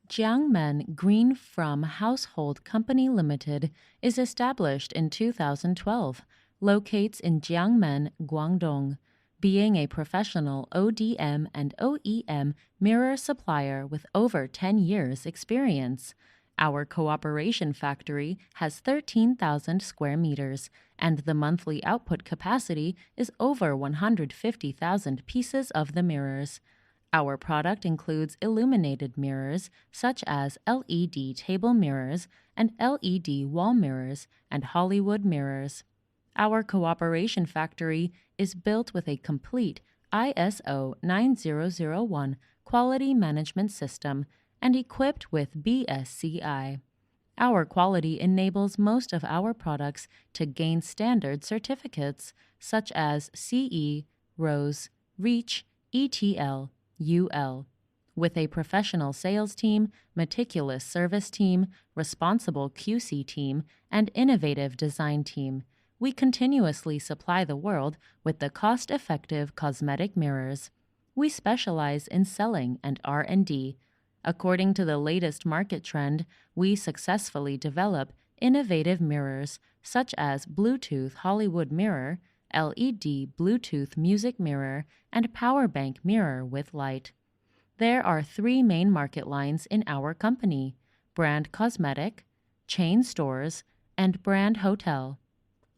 Jiangmen Greenfrom Household Company Limited is established in 2012, locates in Jiangmen, Guangdong, being a professional ODM and OEM mirror supplier with over 10 years experience. Our cooperation factory has 13,000 square meters, and the monthly output capacity is over 150,000 pieces of the mirrors. Our product includes illuminated mirrors such as LED table mirrors and LED wall mirrors and Hollywood mirrors. Our cooperation factory is built with a complete ISO 9001 quality management system and equipped with BSCI. Our quality enables most of our products to gain standard certificates such as CE, ROSE, REACH, ETL, UL. With a professional sales team, meticulous service team, responsible QC team, and innovative design team, we continuously supply the world with the cost-effective cosmetic mirrors. We specialize in selling and R&D. According to the latest market trend, we successfully develop innovative mirrors such as Bluetooth Hollywood mirror, LED Bluetooth music mirror, and power bank mirror with light. There are three main market lines in our company: brand cosmetic, chain stores, and brand hotel.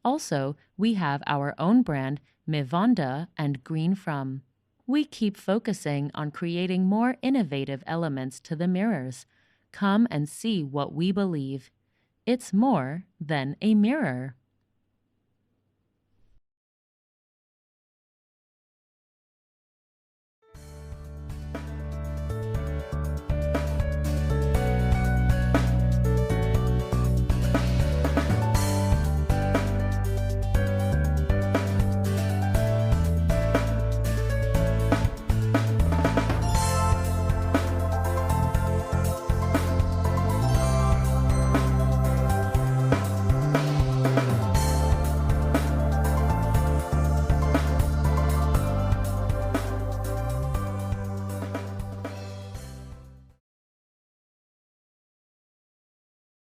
Also, we have our own brand, Mivanda and Greenfrom. We keep focusing on creating more innovative elements to the mirrors. Come and see what we believe. It's more than a mirror.